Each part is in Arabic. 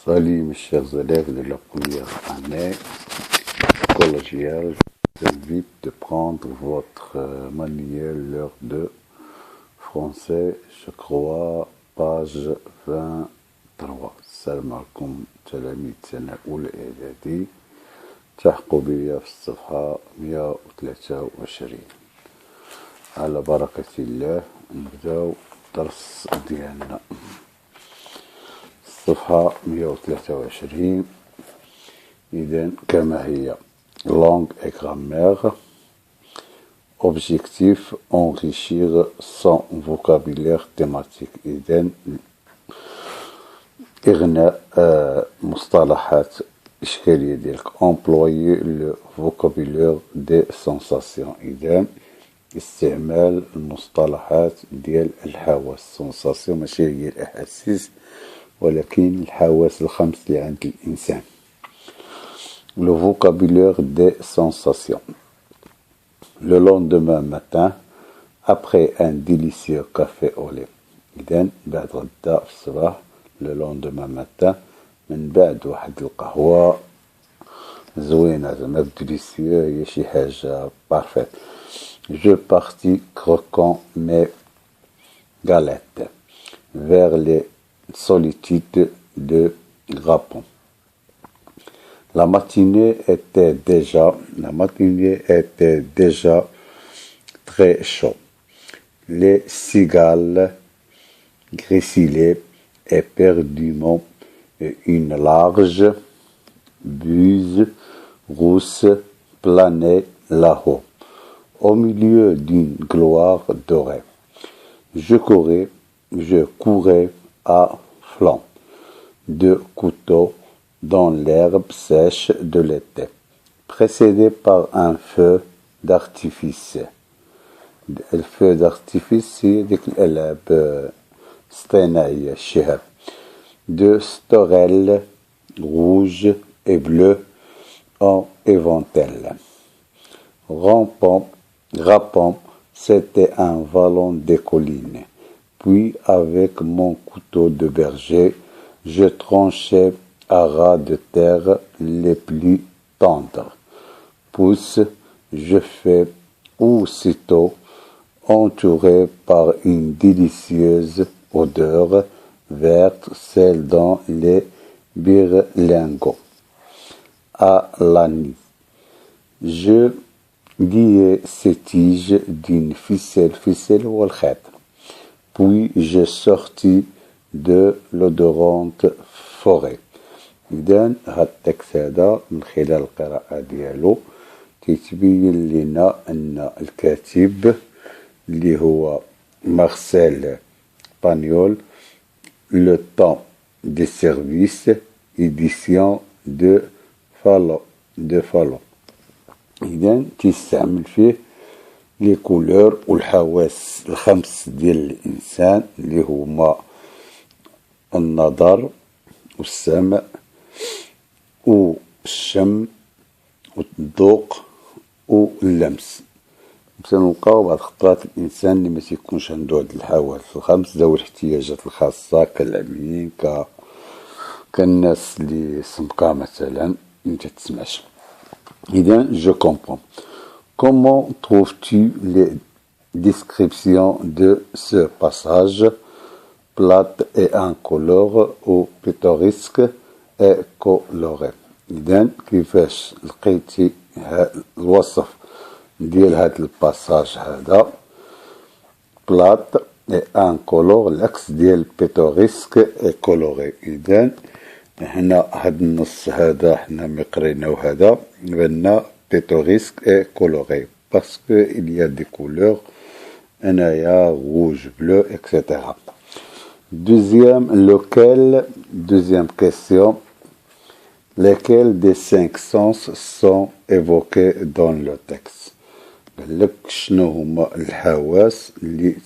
Salut mes chers élèves de la première année collégiale, je vous invite de prendre votre manuel l'heure de français, je crois, page 23. السلام عليكم تلاميذ سنة أولى إعدادي، تحقوا بي في الصفحة 123. على بركة الله نبداو الدرس ديالنا. الصفحة 123 إذن كما هي langue et grammaire. Objectif enrichir son vocabulaire thématique. إذن إغناء مصطلحات إشكالية ديالك. Employer le vocabulaire des sensations. إذن استعمال المصطلحات ديال الحواس. sensation ماشي هي الأحاسيس ولكن الحواس الخمس اللي عند الإنسان. Le vocabulaire des sensations. Le lendemain matin, après un délicieux café au lait. إذن بعد غدا في الصباح le lendemain matin من بعد واحد القهوة زوينة زعما délicieux هي شي حاجة بارفيت. Je partis croquant mes galettes vers les solitudes de Grapon. La matinée était déjà très chaude. Les cigales gressillaient éperdument une large buse rousse planait là-haut, au milieu d'une gloire dorée. Je courais à flanc de couteau dans l'herbe sèche de l'été, précédé par un feu d'artifice. Le feu d'artifice, c'est ديك الألعاب الصناعية الشهب. De storelles rouges et bleues en éventail. Rampant, c'était un vallon des collines. Puis, avec mon couteau de berger, je tranchais à ras de terre les plus tendres. Pousse, je fais aussitôt, entouré par une délicieuse odeur verte, celle dans les berlingots. À la nuit, je liais ces tiges d'une ficelle ou al khat. Puis je sortis de l'odorante forêt. إذن هاد التكست هذا من خلال القراءة ديالو تيتبين لنا أن الكاتب اللي هو مارسيل بانيول لو طون دي سيرفيس إديسيون دو فالو. إذن تيستعمل فيه لي كولور والحواس الخمس ديال الإنسان اللي هما النظر والسمع والشم والذوق واللمس. تنلقاو بعض الخطرات الانسان اللي ما تيكونش عنده هاد الحواس الخمس ذوي الاحتياجات الخاصه كالعميين كالناس اللي سمكا مثلا ما تسمعش. اذا je comprends. Comment trouves-tu les descriptions de ce passage plate et incolore ou pittoresque et coloré. إذن كيفاش لقيتي الوصف ديال هاد الباساج هذا بلات اي انكولور العكس ديال بيتوريسك اي كولوري. إذن هنا هاد النص هذا حنا ملي قريناو هذا بان بيتوريسك اي كولوري باسكو il y a des couleurs انايا rouge bleu etc. Deuxième question. Lesquels des 5 sens sont évoqués dans le texte? قال لك شنو هما الحواس اللي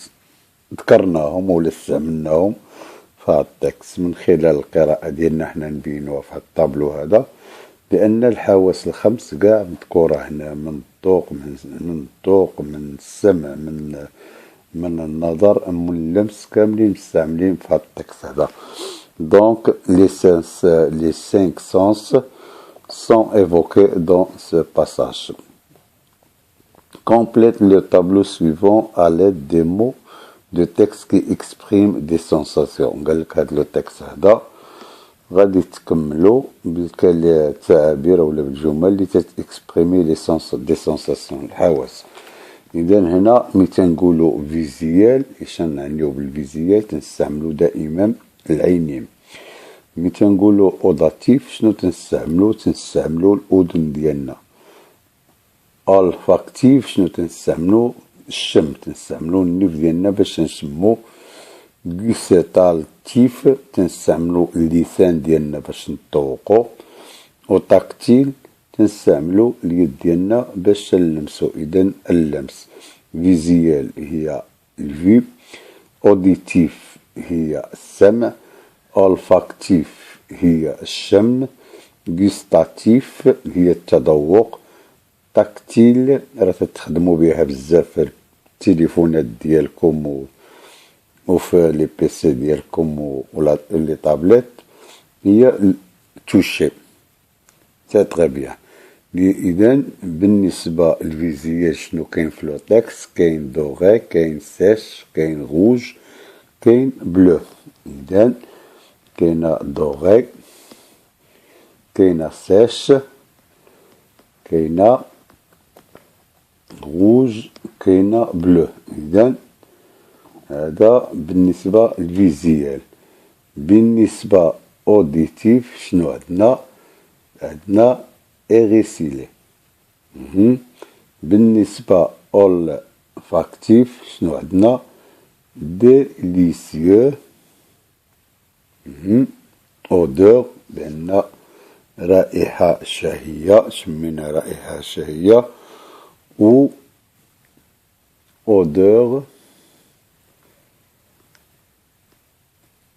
ذكرناهم ولا استعملناهم في هذا التكست. من خلال القراءة ديالنا حنا نبينوها في هذا الطابلو هذا بأن الحواس الخمس كاع مذكورة هنا من الذوق من السمع من النظر من اللمس كاملين مستعملين في هذا التكست هذا. Donc, les cinq sens sont évoqués dans ce passage. Complète le tableau suivant à l'aide des mots de texte qui expriment des sensations. قال لك هذا لو تكست هذا غادي تكملو بالتعابير ولا بالجمل اللي تكسبريمي لي سونس دي سونساسيون الحواس. اذا هنا ملي تنقولوا فيزيال اش نعنيو بالفيزيال تنستعملوا دائما العينين. ملي تنقولوا اوداتيف شنو تنستعملوا الاذن ديالنا. الفاكتيف شنو تنستعملوا الشم تنستعملوا النيف ديالنا باش نشمو. غوستالتيف تنستعملوا اللسان ديالنا باش نطوقو. وتاكتيل تنستعملوا اليد ديالنا باش نلمسو. اذا اللمس. فيزيال هي الفي. اوديتيف هي السمع. الفاكتيف هي الشم. غوستاتيف هي التذوق. تاكتيل راه تخدموا بها بزاف في التليفونات ديالكم وفي لي بيسي ديالكم ولا لي طابليت هي توشي. سي تري بيان. اذا بالنسبه للفيزيال شنو كاين في لو تكست؟ كاين دوغي، كاين سيش، كاين روج، كاين بلو. اذا كاينه دوغي، كاينه سيش، كاينه روج، كاينه بلو. اذا هذا بالنسبه للفيزيال. بالنسبه اوديتيف شنو عندنا اغيسيلي. بالنسبه olfactif شنو عندنا ديليسيو. اودور بان رائحه شهيه، شمينا رائحه شهيه. و اودور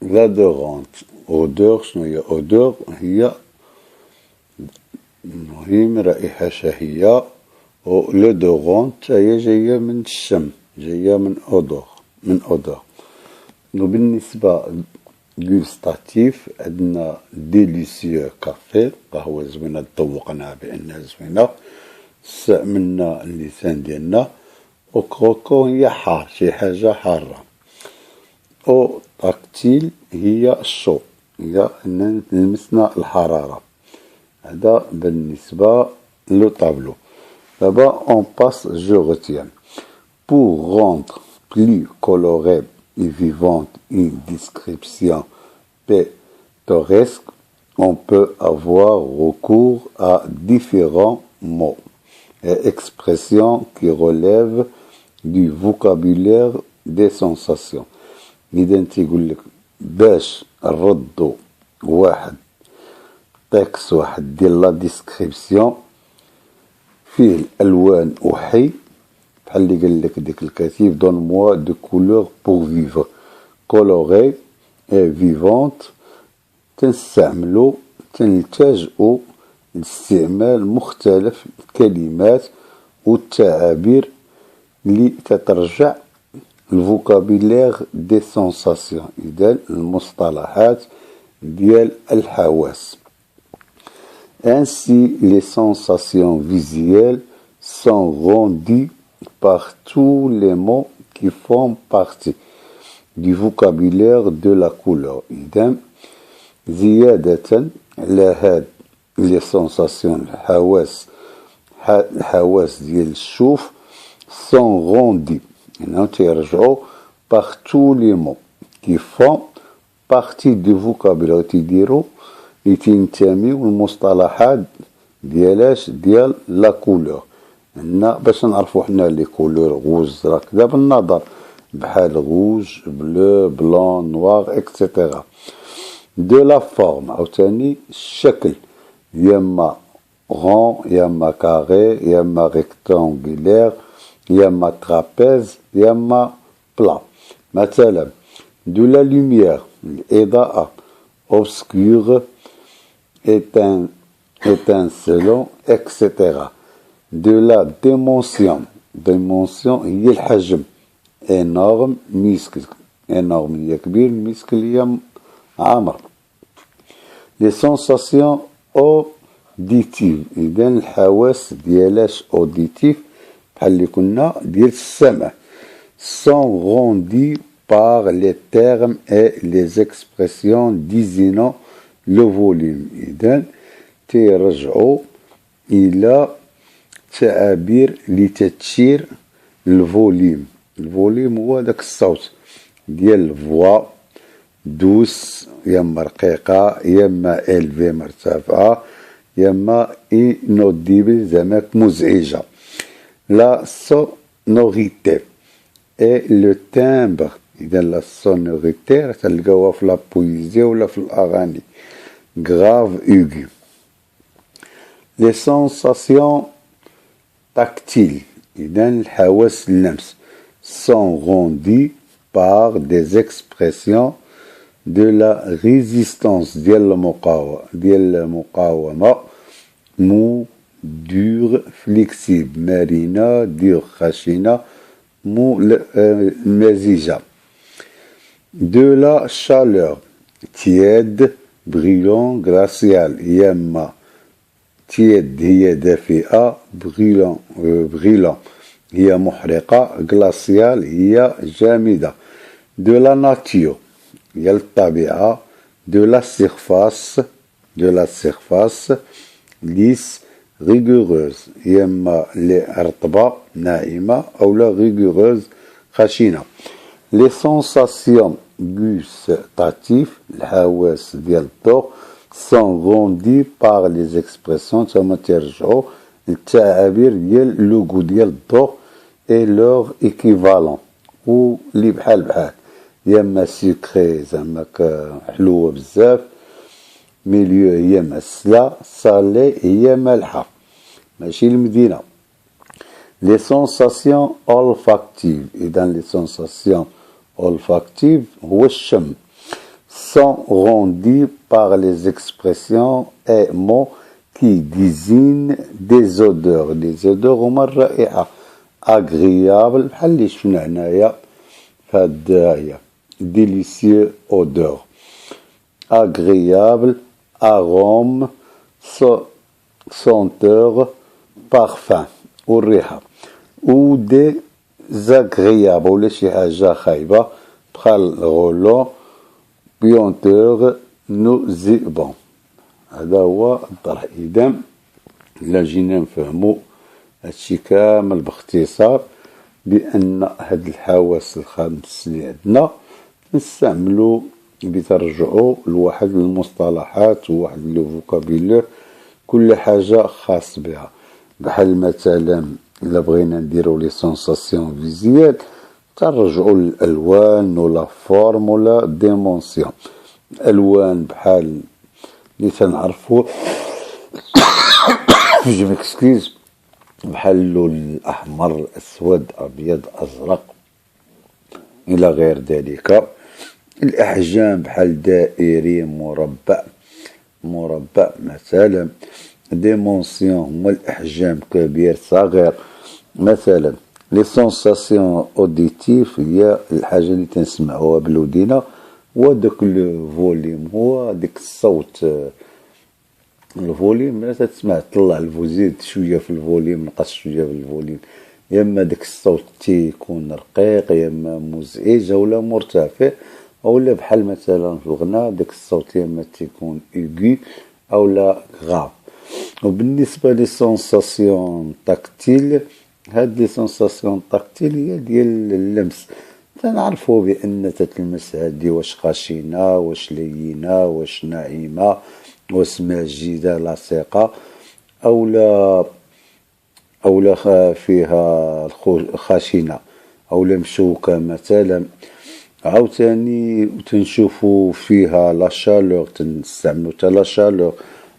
لادورانت. اودور شنو هي اودور؟ هي المهم رائحه شهيه. و لودورانت هي جايه من الشم، جايه من اودور. وبالنسبه غوستاتيف عندنا ديليسيو كافي، قهوه زوينه تذوقناها بانها زوينه، استعملنا اللسان ديالنا. و كروكو هي حار، شي حاجه حاره. او تاكتيل هي الشو، هي ان لمسنا الحراره. هذا بالنسبه لو طابلو. دابا on passe, je retiens. Pour rendre plus colorée et vivante une description pittoresque, on peut avoir recours à différents mots et expressions qui relèvent du vocabulaire des sensations. إذا تيقول لك باش نردو واحد تكست واحد ديال لا ديسكريبسيون فيه الالوان وحي، بحال اللي قال لك ديك الكاتيف دون موا دو كولور بور فيفر كولوري اي فيفونت. تنلتجئوا لاستعمال مختلف الكلمات والتعابير اللي تترجع الفوكابيلير دي سونساسيون. إذا المصطلحات ديال الحواس. Ainsi, les sensations visuelles sont rendues par tous les mots qui font partie du vocabulaire de la couleur. إذا زيادة على هاد les sensations الحواس ديال الشوف sont rendues هنا تيرجعوا par tous les mots qui font partie du vocabulaire تيديروا اللي تينتميو المصطلحات ديالاش ديال لا كولور. هنا باش نعرفوا حنا لي كولور غوج زرق كذا بالنظر بحال غوج بلو بلون نوار اكسيتيرا. دو لا فورم عاوتاني الشكل، يا اما غون يا اما كاري يا اما ريكتانغولير يا اما ترابيز يا اما بلا. مثلا دو لا لوميير الاضاءه اوبسكور étincelant, etc. De la dimension هي الحجم. énorme muscle، énorme هي كبير، muscle هي عامر. لي سونساسيون اوديتيف، اذا الحواس ديالاش اوديتيف بحال اللي كنا ديال السمع. sont rendus par les termes et les expressions désignant le volume. إذن تيرجعوا إلى تعابير لتشير الفوليم. الفوليم هو داك الصوت ديال الفوا دوس، ياما رقيقة ياما إلفي مرتفعة ياما inaudible زعما مزعجة. لا sonorité et le timbre. إذا لا sonorité تلقاوها في لا بويزي ولا في الأغاني grave aigu. Les sensations tactiles إذا الحواس اللمس sont rendues par des expressions de la résistance ديال المقاومة mou dur flexible مرنة dur خشنة مزيجة. de la chaleur tiède brûlant glacial ياما tiède هي دافئة brûlant هي محرقة glacial هي جامدة. de la nature هي الطبيعة. de la surface lisse rigoureuse ياما رطبة ناعمة أو لا rigoureuse خشنة. les sensations gustatives الحواس ديال الذوق sont rendues par les expressions تما تيرجعوا التعابير ديال لوغو ديال الذوق et leur équivalent واللي بحال ياما سكري زعما حلوة بزاف، ميليو هي مسلة، صالي هي مالحة ماشي المدينة. les sensations olfactives إذا les sensations olfactives هو الشم sont rendues par les expressions et mots qui désignent des odeurs. les odeurs هما الرائحة agréable بحال اللي شفنا هنايا فهاد هي délicieux odeur agréable arôme senteur parfum والريحة. و désagréable ولا شي حاجة خايبة بحال غولو بيونتور نوزيبون. هذا هو الطرح. إذا إلا جينا نفهمو هادشي كامل باختصار بأن هاد الحواس الخمس اللي عندنا نستعملو بترجعو لواحد المصطلحات وواحد لو فوكابيلير كل حاجة خاص بها. بحال مثلا إلا بغينا نديرو لي سونساسيون فيزيال ترجعو للألوان ولا فورم ولا ديمونسيون. الألوان بحال اللي تنعرفو جو مكسكيز بحال اللون الأحمر الأسود أبيض أزرق إلى غير ذلك. الأحجام بحال دائري مربع مثلا. ديمونسيون هما الأحجام كبير صغير مثلا. لي سونساسيون اوديتيف هي الحاجة اللي تنسمعوها بالودينة، وداك الفوليم هو ديك الصوت. الفوليم لا تسمع طلع الفوزيد شوية في الفوليم نقص شوية في الفوليم، يا اما داك الصوت تيكون رقيق يا اما مزعج ولا مرتفع، اولا بحال مثلا في الغناء داك الصوت يا اما تيكون ايغي اولا غاف. وبالنسبة لي سونساسيون تاكتيل، هاد لي سونساسيون تاكتيل هي ديال اللمس. تنعرفو بان تتلمس هادي واش خشنة واش لينة واش ناعمة واش ماجدة لاصقة أولا فيها خشنة أولا مشوكة مثلا. عاوتاني تنشوفو فيها لا شالور، تنستعملو تا لا شالور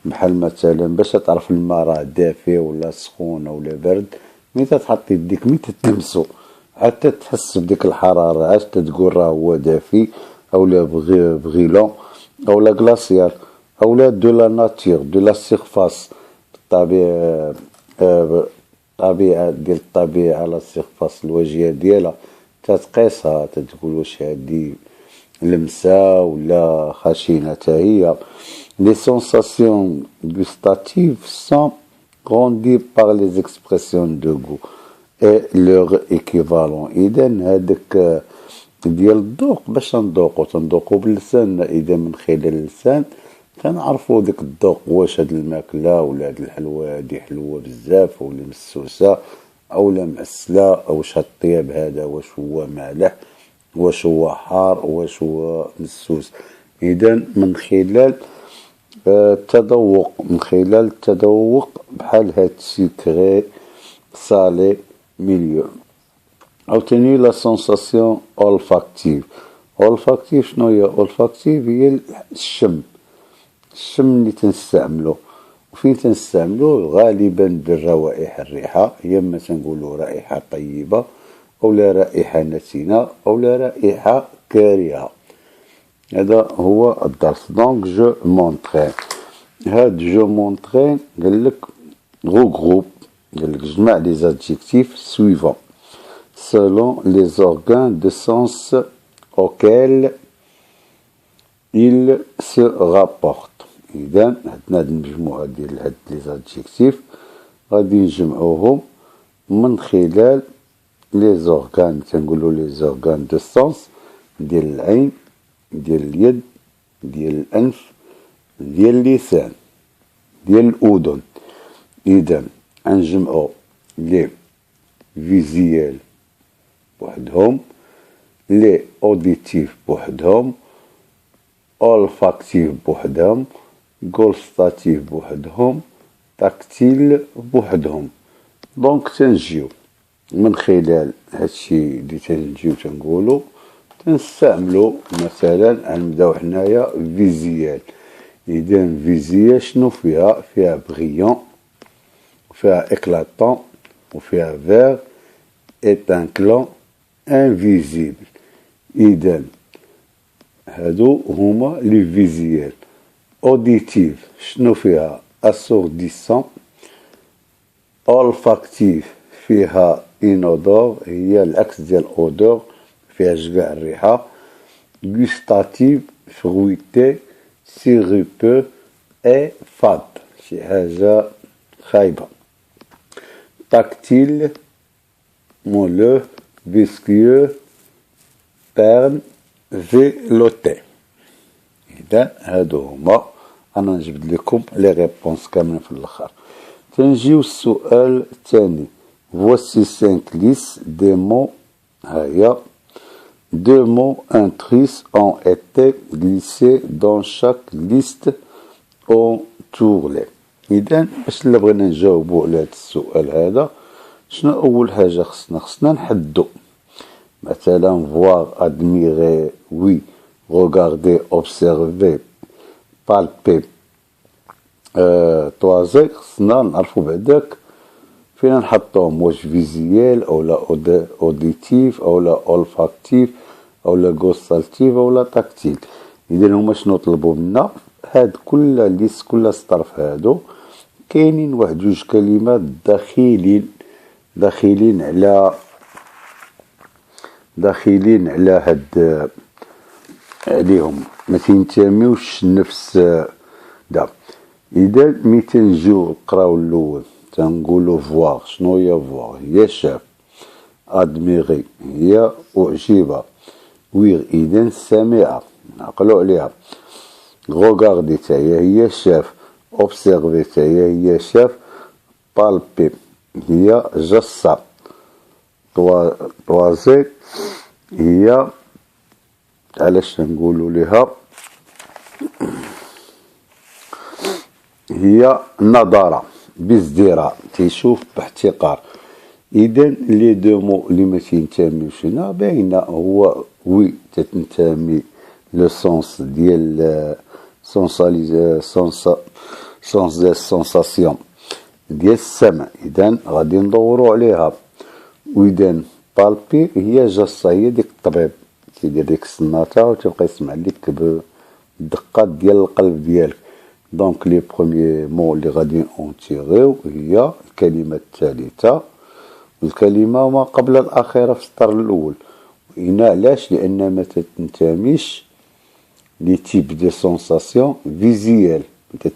بحال مثلا باش تعرف الماء راه دافي ولا سخون ولا برد، ملي تتحط يديك ملي تتلمسو حتى تحس بديك الحرارة عاد تقول راه هو دافي أولا بغيلون أولا غلاسيال أولا دو لا ناتور دو لا سيرفاس. الطبيعة ديال الطبيعة لا سيرفاس الواجهة ديالها تتقيسها تتقول واش هادي لمسة ولا خشنة تا هي. Les sensations gustatives sont rendues par les expressions de goût et leur équivalent. إذا هذاك ديال الذوق باش تنذوقو باللسان، إذا من خلال اللسان تنعرفو داك الذوق، واش هاد الماكلة ولا هاد الحلوى هادي حلوة بزاف ولا مسوسة أولا معسلة، أو واش هاد الطياب هذا واش هو مالح، واش هو حار، واش هو مسوس. إذا من خلال التذوق، بحال هاد سكري صالي ميليو. عاوتاني لا سونساسيون اولفاكتيف. شنو هي اولفاكتيف؟ هي الشم اللي تنستعملو. وفين تنستعملو؟ غالبا بالروائح، الريحة، يا اما تنقولو رائحة طيبة او لا رائحة نتنة او لا رائحة كارهة. هذا هو الدرس. دونك جو مونترين. هاد جو مونترين قالك regroupe, قالك جمع les adjectifs suivants selon les organes de sens auxquels ils se rapportent. إذا عندنا هاد المجموعة ديال هاد les adjectifs غادي نجمعوهم من خلال les organes، تنقولو les organes de sens ديال العين، ديال اليد، ديال الأنف، ديال اللسان، ديال الأذن. إذا غنجمعو لي فيزيال بوحدهم، لي اوديتيف بوحدهم، اولفاكتيف بوحدهم، غوستاتيف بوحدهم، تاكتيل بوحدهم. دونك تنجيو من خلال هادشي اللي تنجيو تنقولو تنستعملو. مثلا غنبداو حنايا فيزيال. إذا فيزيال شنو فيها؟ فيها بريون، فيها éclatant وفيها vert étincelant invisible. إذا هادو هما لي فيزيال. auditif شنو فيها؟ assourdissant. olfactif فيها inodore، هي العكس ديال odeur، فيها جقع الريحة. gustatif fruité sirupeux et fade، شي حاجة خايبة. tactile moelleux visqueux terne velouté. إذا هادو هما. أنا نجبد لكم لي ريبونس كاملين في الآخر. تنجيو السؤال الثاني. voici 5 listes des mots. هيا 2 mots intristes ont été glissés dans chaque liste entourée. إذا باش إلا بغينا نجاوبو على هاد السؤال هذا، شنو أول حاجة خصنا نحدو. مثلا voir, admirer, oui, regarder, observer, palper, toiser. خصنا نعرفو بعداك فين نحطوهم، واش فيزيال أو لا أوديتيف أو لا أولفاكتيف أو لا غوستالتيف أو لا تاكتيل. إذا هما شنو طلبوا منا؟ هاد كل ليست، كل سطرف هادو كاينين واحد جوج كلمات داخلين على هاد عليهم، ما تنتميوش نفس دا. اذا ملي تنجيو نقراو الاول تنقولو فواغ. شنو هي فواغ؟ هي شاف. ادميري هي اعجب. ويغ اذا سمع، نعقلو عليها. غوغاردي هي شاف. اوبسيرفي هي شاف. بالبي هي جص. طوازي هي علاش نقولوا ليها هي نظرة بازدراء، تيشوف باحتقار. اذا لي دو مو اللي ما تينتميوش هنا باينه. هو وي تتنتمي لو سونس ديال سونس ديال السونساسيون ديال السمع. اذا غادي ندورو عليها. واذا بالبي هي جصة، هي ديك الطبيب كيدير ديك السناطة وتبقى يسمع لك بالدقات ديال القلب ديالك. دونك لي بروميي مو اللي غادي اونتيغيو هي الكلمة الثالثة والكلمة ما قبل الأخيرة في السطر الأول. هنا علاش؟ لأن ما تنتميش لي تيب دو سونساسيون فيزيال،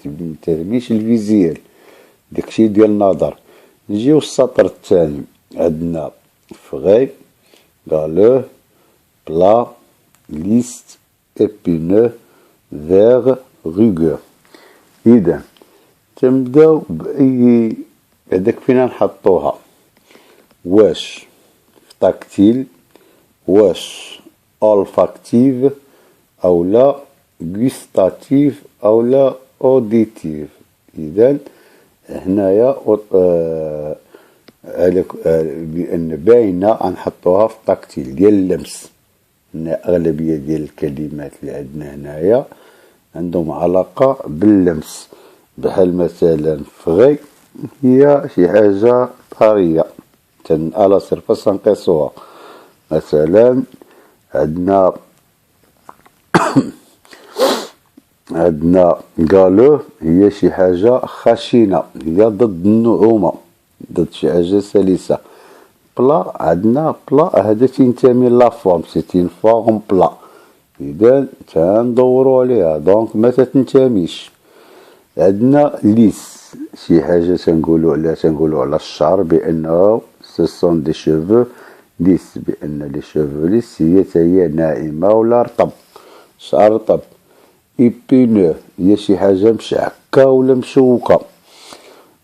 مترميش الفيزيال داكشي ديال النظر. نجيو السطر الثاني، عندنا فغي غالوه بلا ليست épineux vers rugueux. إذا تنبداو بأي هذاك فينا نحطوها، واش في تاكتيل، واش olfactive أو لا gustative أو لا auditive. إذا هنايا بأن باينة غنحطوها في تاكتيل ديال اللمس. أغلبية ديال الكلمات اللي عندنا هنايا عندهم علاقة باللمس، بحال مثلا فغي هي شي حاجة طرية على سيرفاس نقيسوها. مثلا عندنا قالوه هي شي حاجة خشنة، هي ضد النعومة، ضد شي حاجة سلسة. بلا عندنا بلا هذا تينتمي لافورم، سيتين فورم بلا. إذا تندورو عليها دونك ما تتنتميش. عندنا ليس شي حاجة تنقولو على الشعر بأنه سوسون دي شوفو ليس، بأن لي شوفو ليس هي ناعمة ولا رطب، شعر رطب. إيبينو هي شي حاجة مشعكة ولا مشوكة.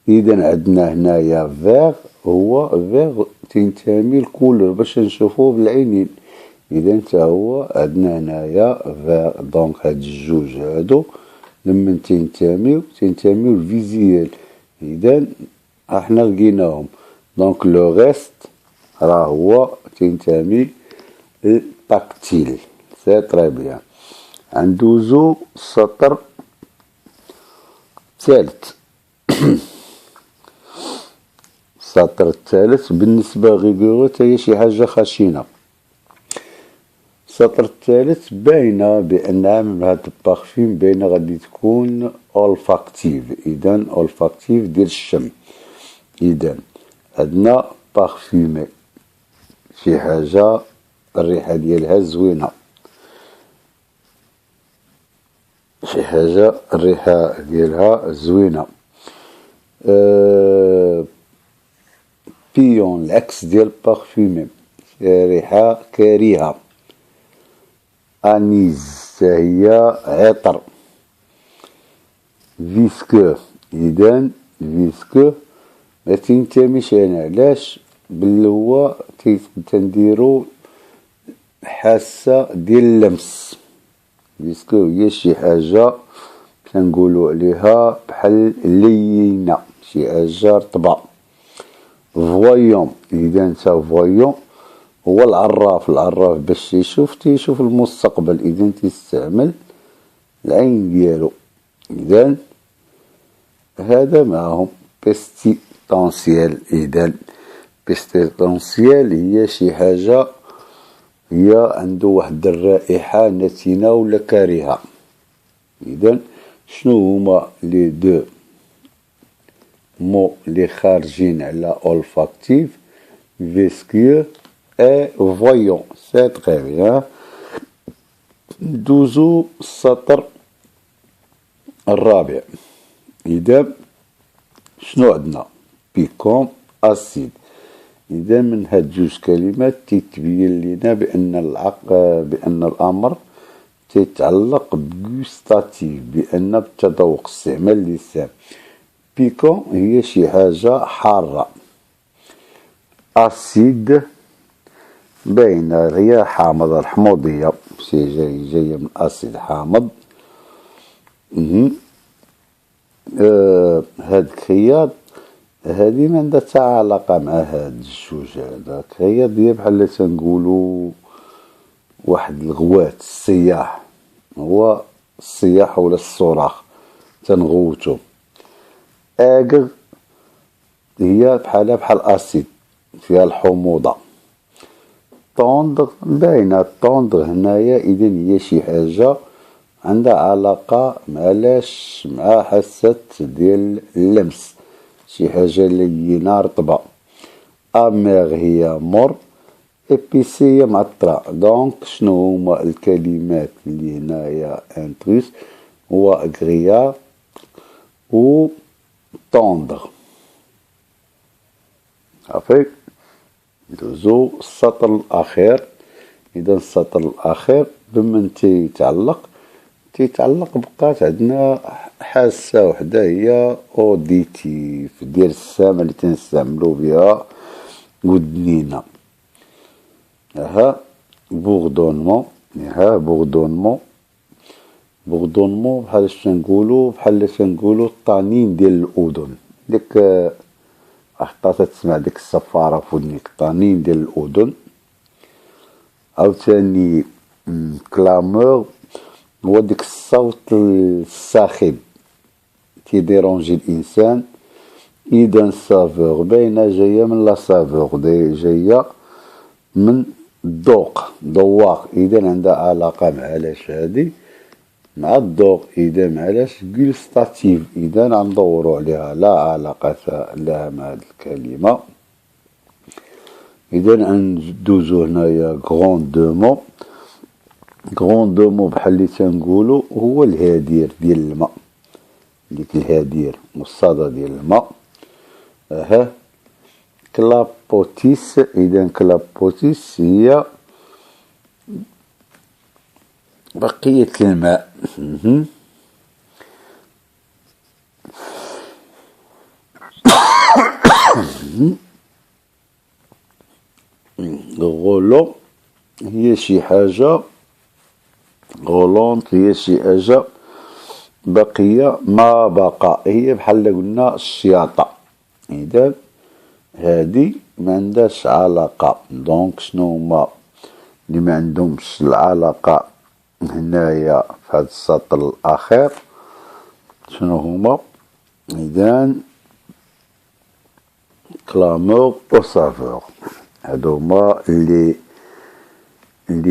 إذا عندنا هنايا فيغ، هو فيغ تنتمي الكولور باش نشوفوه بالعينين. إذا تا هو عندنا هنايا فيغ. دونك هاد الجوج هادو لما تنتميو الفيزيال. إذا احنا لقيناهم. دونك لو غيست راه هو تنتمي التاكتيل. سي تري بيان. ندوزو السطر الثالث. السطر الثالث بالنسبة غيغورو هي شي حاجة خشنة. السطر الثالث باينة بأنها من هاد البارفيم باينة غادي تكون أولفاكتيف. إذا أولفاكتيف ديال الشم. إذا عندنا بارفيمي شي حاجة الريحة ديالها زوينة، شي حاجة الريحة ديالها زوينة. بيون العكس ديال بارفيمي، ريحة كريهة. انيز هي عطر. فيسكو، إذا فيسكو ما تنتميش هنا. علاش؟ بل هو تنديرو حاسة ديال اللمس. فيسكو هي شي حاجة تنقولو عليها بحال لينة، شي حاجة رطبة. فويون، إذا نتا فويون هو العراف باش تيشوف المستقبل. إذا تيستعمل العين ديالو. إذا هذا معهم بيستيتونسيال. إذا بيستيتونسيال هي شي حاجة هي عنده واحد الرائحة نتنة ولا كريهة. إذا شنو هما لي دو مو اللي خارجين على أولفاكتيف؟ فيسكيو اي فويون. سي تري بيان. ندوزو السطر الرابع. إذا شنو عندنا؟ بيكون أسيد. إذا من هاد جوج كلمات تتبين لنا بأن الأمر تيتعلق بغوستاتيف، بأن بالتذوق، استعمال اللسان. بيكون هي شي حاجة حارة. أسيد باينة هي حامضة، الحموضية جاية من أسيد حامض. هاد الخياط هادي ما عندها حتى علاقة مع هاد الجوج هذا. الخياط هي بحال تنقولو واحد الغوات، السياح، هو السياح ولا الصراخ تنغوتو. اكغ هي بحال أسيد فيها الحموضة. طوندغ باينة، الطوندغ هنايا إذا هي شي حاجة عندها علاقة مع حاسة ديال اللمس، شي حاجة لينة رطبة. أميغ هي مر. ابيسية معطرة. دونك شنو هما الكلمات اللي هنايا انتروس؟ هو اغريا و طوندغ. صافي ندوزو السطر الاخير. اذا السطر الاخير بمن تيتعلق بقات عندنا حاسة وحدة هي اوديتيف ديال السمع اللي تنستعملو بها ودنينا. ها بوغدونمون. بوغدونمون بحال تنقولو الطنين ديال الاذن. ديك حتى تسمع ديك الصفارة في ودنيك، الطنين ديال الاذن. عاوتاني كلامور هو ديك الصوت الصاخب تيديرونجي الانسان. اذا سافور باينه جايه من لا سافور، جايه من ذواق. اذا عندها علاقه مع علاش هادي مع الذوق. اذا معلاش غوستاتيف، اذا غندورو عليها لا علاقه لها مع هاد الكلمه. اذا غندوزو هنايا غروندومون بحال اللي تنقولو هو الهدير ديال الماء. ديك الهدير والصدى ديال الماء. كلابوتيس. اذا كلابوتيس هي بقية الماء. غولو هي شي حاجة، غولونت هي شي حاجة بقية ما بقى، هي بحال قلنا الشياطة. إذا هادي ما عندهاش علاقة. دونك شنو هما اللي ما عندهمش العلاقة هنايا في هاد السطر الأخير؟ شنو هما؟ إذا كلامور و سافور هادو هما اللي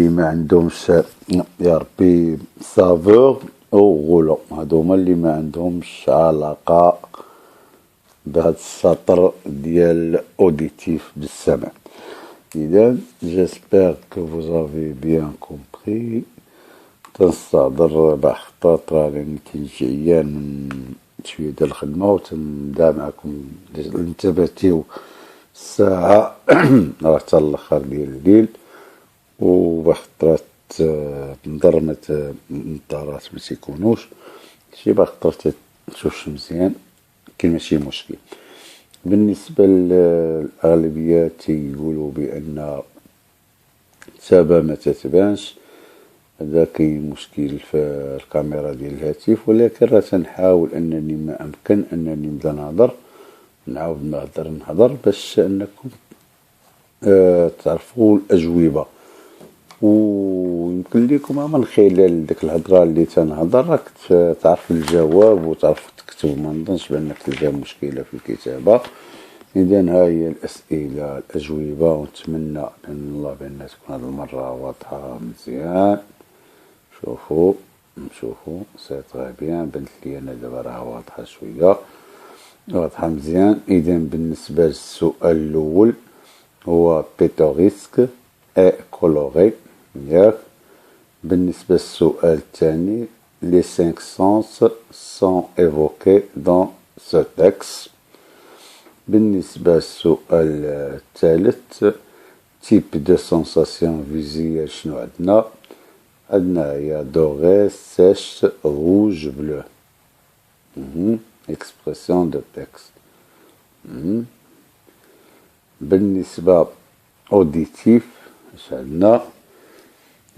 ما عندهمش يا ربي سافور او غولو. هادو هما اللي ما عندهمش علاقة بهاد السطر ديال اوديتيف بالسمع. إذا j'espère que vous avez bien compris. تنستهضر بحطات راني تنجيان من شوية ديال الخدمة وتنبدا معكم انتبهتيو الساعة راه حتى الاخر ديال الليل، وبخطرات مضرمة النظارات ما تيكونوش شي بخطرات تشوفش مزيان، كاين ماشي مشكل. بالنسبة للأغلبية تيقولوا بأن التابة ما تتبانش، هذا كاين مشكل في الكاميرا ديال الهاتف، ولكن راه تنحاول انني ما امكن انني نبدا نعاود نهضر باش انكم تعرفوا الاجوبه. ويمكن لكم من خلال ديك الهضره اللي تنهضر راك تعرف الجواب وتعرف تكتب. ما نظنش بانك تلقى مشكله في الكتابه. اذا ها هي الاسئله الاجوبه، ونتمنى بان الله بان تكون هذه المره واضحه مزيان. شوفوا سي تري بيان، بنت لي انا دابا راه واضحه شويه، واضحه مزيان. اذا بالنسبه للسؤال الاول هو بيتوريسك اي كولوري، ياك. بالنسبه للسؤال الثاني لي 5 سونس سون ايفوكي دون سو تكست. بالنسبه للسؤال الثالث تيب دو سونساسيون فيزيوال شنو عندنا؟ عندنا هي دوغي سيش روج بلو. اكسبرسيون دو تكست. بالنسبة اوديتيف اش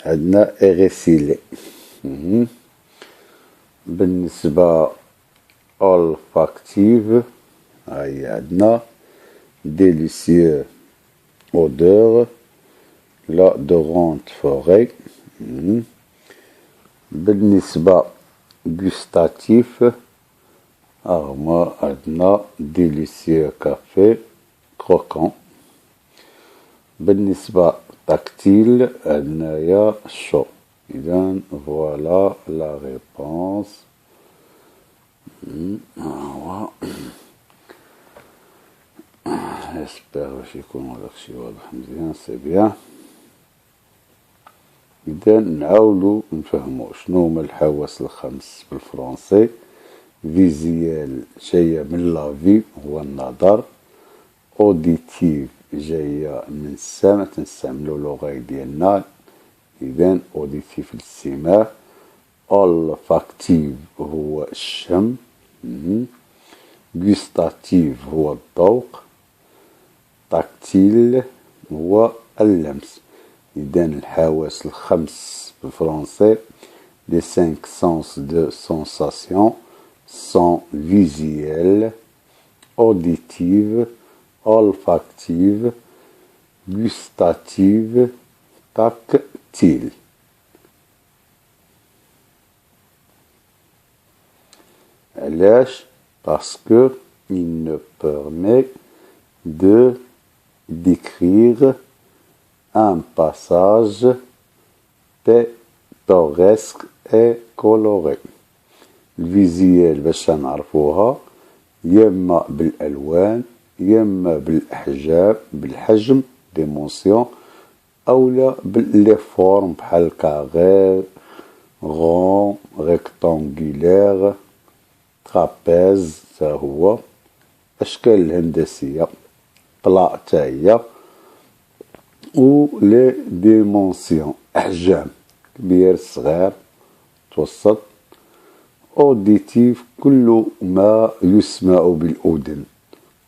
عندنا اغسيلي. بالنسبة olfactive هاي عندنا délicieux odeur l'odorante forêt. بالنسبة gustatif هما عندنا délicieux café croquant. بالنسبة tactile عندنايا chaud. إذن فوالا لا ريبونس. جيسبيغ باش يكون داكشي واضح مزيان. سي بيان. إذا نعاودو نفهمو شنو هما الحواس الخمس بالفرنسي. فيزيال جاية من لافي هو النظر. اوديتيف جاية من السمع تنستعملو لغة ديالنا، إذا اوديتيف الاستماع. olfactive هو الشم. gustative هو الذوق. tactile هو اللمس. إذا الحواس الخمس بالفرنسي les 5 sens de sensation sont visuels, auditive, olfactive, gustative, tactile. L'âge, parce que il nous permet de décrire un passage pittoresque et coloré. الفيزيال باش نعرفوها يما بالالوان يما بالاحجام بالحجم ديمونسيون اولا باللي فورم بحال كاغي غون ريكتانغولير ترابيز تا هو اشكال الهندسيه بلا تا هي و لي ديمونسيون احجام كبير صغير متوسط. اوديتيف كل ما يسمع بالاذن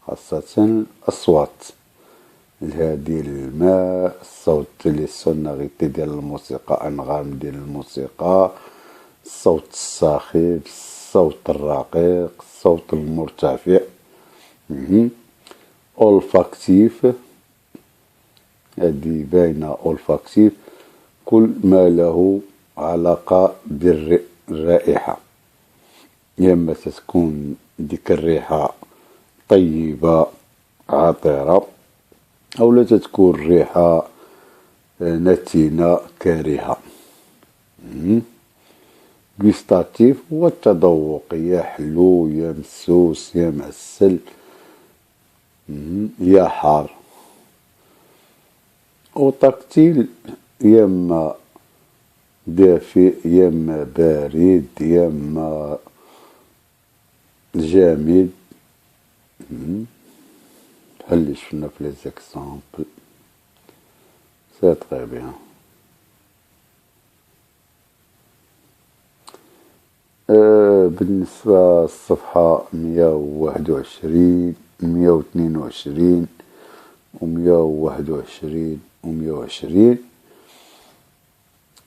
خاصه الاصوات الهادي الماء الصوت لي سوناريتي ديال الموسيقى انغام ديال الموسيقى الصوت الساخب الصوت الرقيق الصوت المرتفع. اولفاكتيف هذه باينه اولفاكتيف كل ما له علاقه بالرائحه يا اما تكون ديك الريحه طيبه عطره او لا تكون ريحه نتنه كارهه. غوستاتيف هو التذوق يا حلو يا مسوس يا معسل يا حار. وتكتيل يا اما دافئ يا اما بارد يا اما جامد بحال اللي شفنا في لي زيكزامبل. سي تري بيان. بالنسبة للصفحة 121 122 و121 و120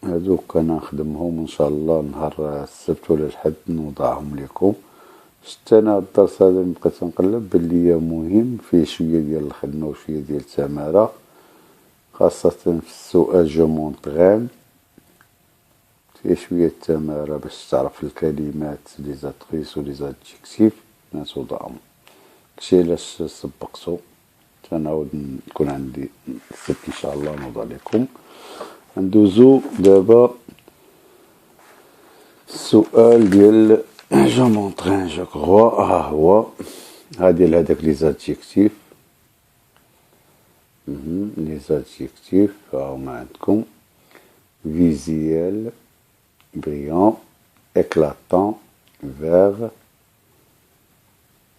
هذوك انا نخدمهم ان شاء الله نهار السبت ولا الحد نوضعهم لكم. شفت انا الدرس هذا بقيت نقلب باللي مهم فيه شويه ديال الخدمه وشويه ديال التماره خاصه في السؤال جو مونطغيم فيه شويه التماره باش تعرف الكلمات لي زاتريس و لي زادجيكتيف نتوضعهم. كشي علاش سبقتو تنعاود نكون عندي السبت ان شاء الله نوضع لكم. ندوزو دابا السؤال ديال جو مونطغين جو كغوا ها هو ها ديال هذاك لي زادجيكتيف لي زادجيكتيف ها هما عندكم فيزيال brillant éclatant vert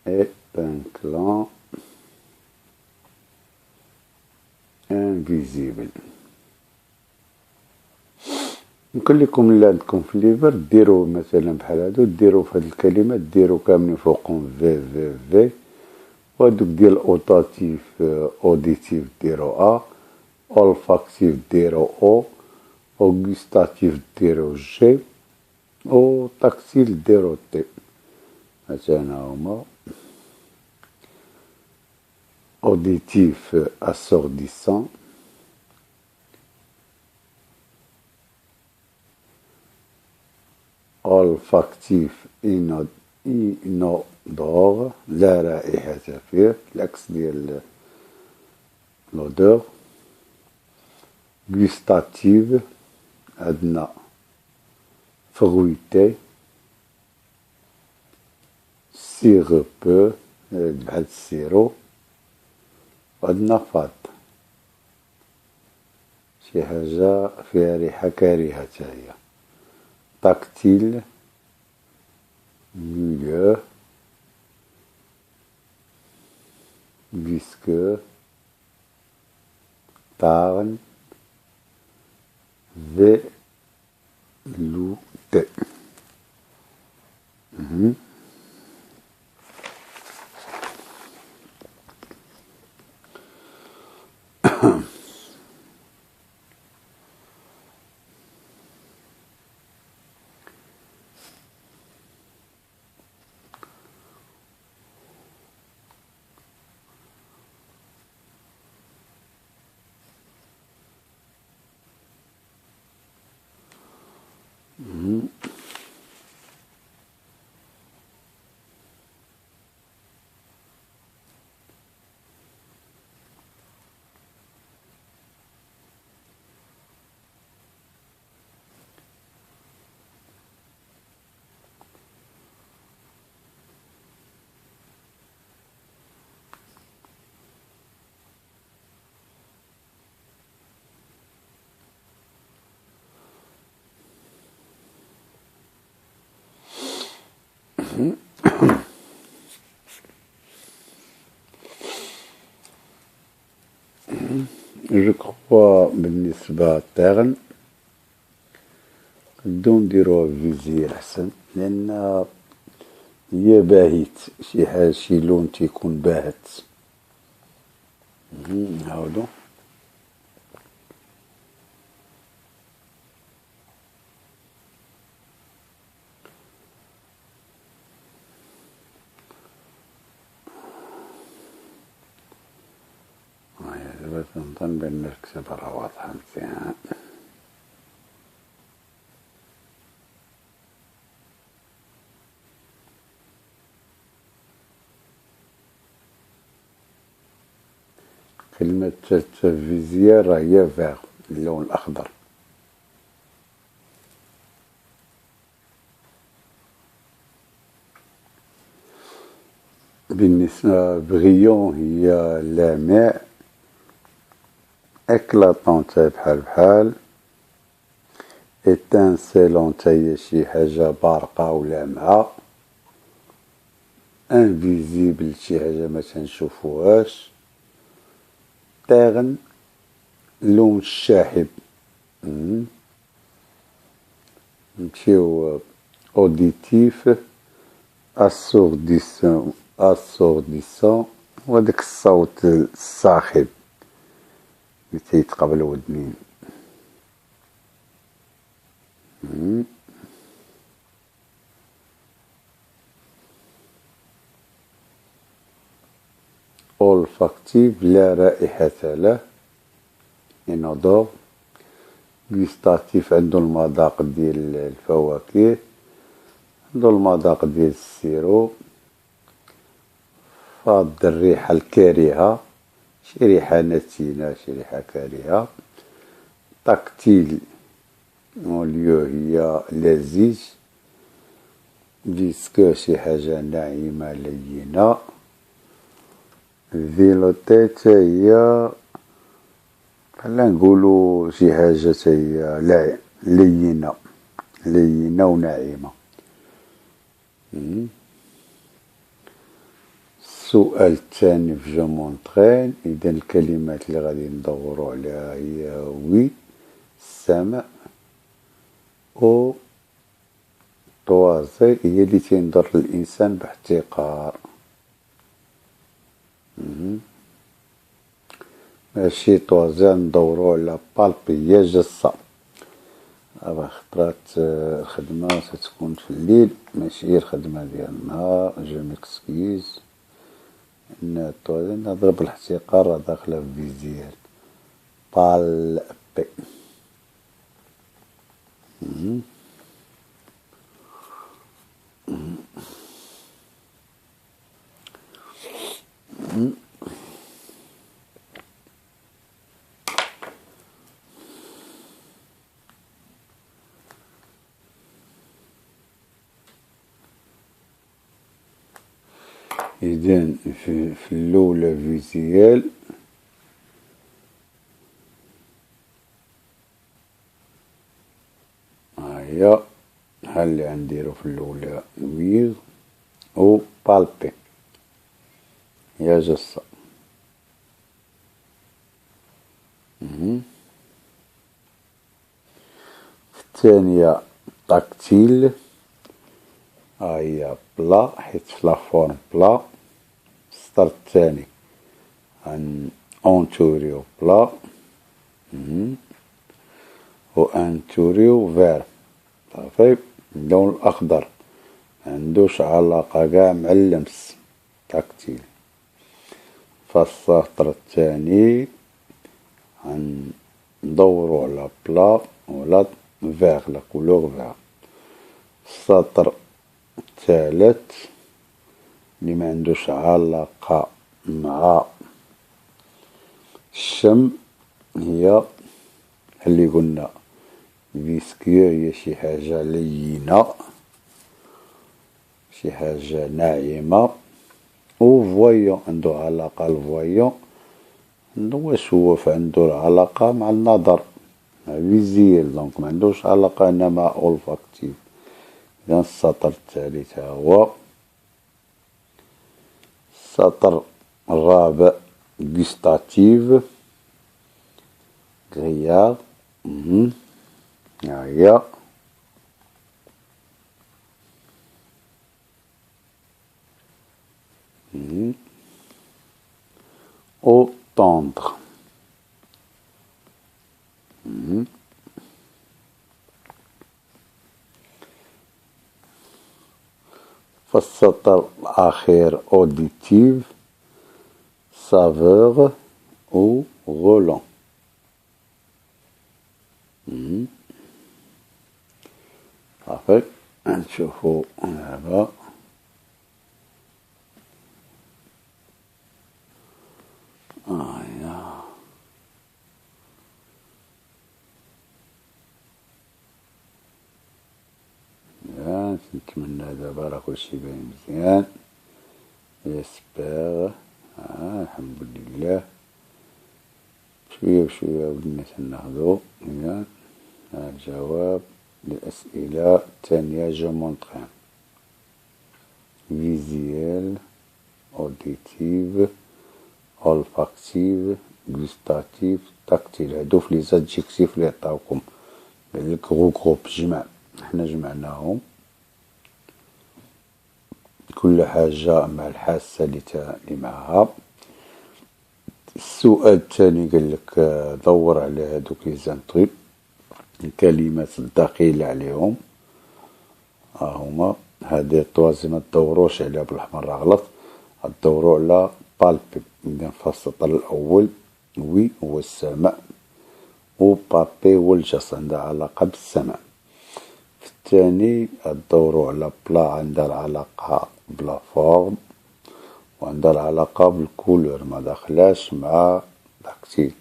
épinglant invisible. يمكن لكم اللي عندكم في الليفر ديروا مثلا بحال هادو ديروا في هاد الكلمات ديروا كاملين فوقهم في وهادوك ديال اوتاتيف اوديتيف ديروا اولفاكتيف ديروا او اوغوستاتيف ديروا جي او تاكتيل ديروا تي. مثلا هما auditif assourdissant, olfactif inodore لا رائحة فيه العكس ديال l'odeur. gustative عندنا fruité sirupeux بحال السيرو وعندنا فاض شي حاجة فيها ريحة كريهة هي. تاكتيل ميليو فيسكو تارن فيلوتي. جو كخوا بالنسبة تاغن نبدو نديروها فيزير أحسن، لأن هي باهيت شي حاجة شي لون تيكون باهت. نعاودو دابا تنظن بأن الكتابة راه واضحة مزيان. كلمة فيزير راه هي فيغ اللون الأخضر. بالنسبة بغيون هي لامع، اكلاتونت بحال بحال، اتانسيلونت هي شي حاجة بارقة ولامعة، انفيزيبل شي حاجة ما تنشوفوهاش، تاغن لون الشاحب. نمشيو اوديتيف اسورديسون وداك الصوت الصاخب اللي تيتقابل ودنين. اولفاكتيف لا رائحة له، انودور. جوستاتيف عندو المذاق ديال الفواكه، عندو المذاق ديال السيرو. فاض الريحة الكريهة، شي ريحة نتنة شي ريحة كريهة. تاكتيل موليو هي لذيذ. فيسكو شي حاجة ناعمة لينة. فيلوتيت هي خلينا نقولو شي حاجة هي لينة وناعمة. السؤال الثاني في جو مونطرين، إذا الكلمات اللي غادي ندورو عليها هي وي السمع، أو طوازي هي اللي تنظر للإنسان باحتقار. ماشي طوازي ندورو على بالبي هي جصة. دابا خطرات الخدمة ستكون في الليل ماشي الخدمة ديال النهار، جو ميكسكيز. ان الطوازي نهضر بالاحتقار راه داخلة في فيزيال بالبي. إذن في الأولى فيزيال هي اللي غنديرو في الاولى ويغ و بالبي هي جصة. في الثانية تاكتيل هي بلا حيت في لافورم بلا. السطر الثاني ان اونتوريو بلا و انتوريو فير صافي. اللون الاخضر معندوش علاقة كاع مع اللمس تاكتيل. فالسطر الثاني ندورو على بلا ولا فيغ لا كولور فيغ. السطر الثالث اللي ما عندوش علاقة مع الشم هي اللي قلنا فيسكيو هي شي حاجة لينة شي حاجة ناعمة. و فويون عندو علاقة الفويون واش هو عندو علاقة مع النظر مع فيزيل دونك ما عندوش علاقة هنا مع اولفاكتيف. اذا السطر الثالث هو السطر الرابع غوستاتيف غياغ هي او طوندغ. فالسطر الأخير أوديتيف سافور أو غولون. صافي نشوفو دابا نتمنى دابا راه كلشي باين مزيان. يسبر الحمد لله شوية بشوية ولينا تناخدو مزيان. الجواب للأسئلة الثانية جو مونطخي فيزيال أوديتيف أولفاكتيف غوستاتيف تاكتيل. هادو في لي زادجيكتيف لي عطاوكم قالك غروب جمع حنا جمعناهم كل حاجة مع الحاسة اللي معها. السؤال الثاني قالك دور على هادوك لي زانتري الكلمات الدخيلة عليهم هما هادي الطوازي ما تدوروش عليها بالأحمر راه غلط تدورو على بالبي. إذا فالسطر الأول وي هو السمع و بابي هو الجسد عندها علاقة بالسمع. في الثاني تدورو على بلا عندها العلاقة بلا فورم وعندها العلاقة بالكولور ما داخلاش مع تاكتيل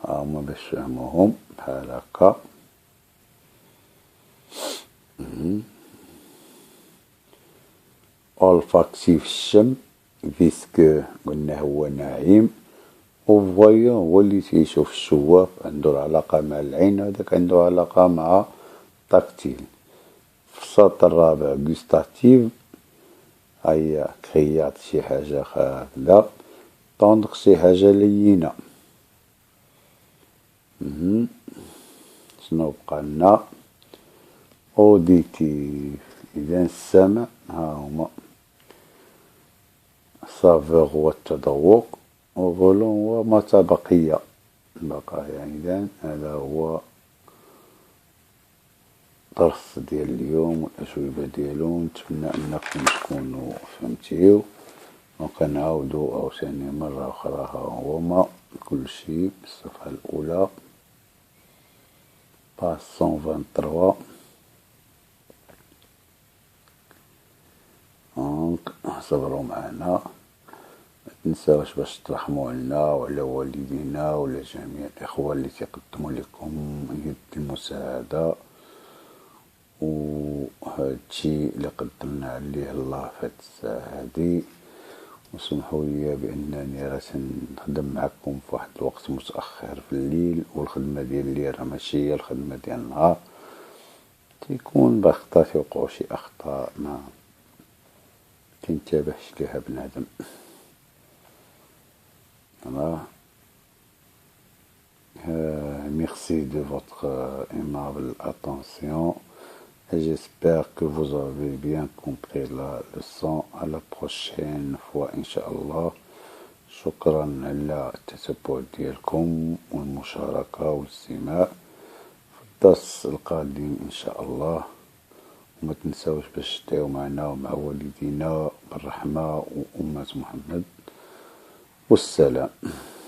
هما باش فهموهم بحال هكا. أولفاكتيف الشم فيسكو قلنا هو ناعم. و فويون هو اللي تيشوف الشواف عندو علاقة مع العين هذاك عندو علاقة مع تاكتيل. في السطر الرابع غوستاتيف هي كريات شي حاجة خافلة طوندغ شي حاجة لينة. شنو بقى لنا أوديتيف إذا السمع هما سافور هو التذوق و غولون هو ما تبقي البقايا. إذا هذا هو الدرس ديال اليوم والأجوبة ديالو. نتمنى أنكم تكونوا فهمتيو وكنعاودو عاوتاني مرة أخرى هما كلشي بالصفحة الأولى باج 123. دونك صبروا معنا متنساوش باش ترحموا علينا وعلى والدينا وعلى جميع الإخوة اللي تقدموا لكم يد المساعدة. وهادشي اللي قدرنا عليه الله في هاد الساعة هادي. وسمحوا لي بأنني راه نخدم معكم في واحد الوقت متأخر في الليل والخدمة ديالي راه ماشي هي الخدمة ديال النهار. تيكون بأخطاء يوقعو شي أخطاء ما تنتبهش ليها بنادم. Voilà. Merci de votre aimable attention et j'espère que vous avez bien compris la leçon. À la prochaine fois, Inch'Allah. شكرا على التتبع ديالكم والمشاركة والاستماع في الدرس القادم إن شاء الله. وما تنساوش باش تدعوا معنا ومع والدينا بالرحمة وأمة محمد. والسلام.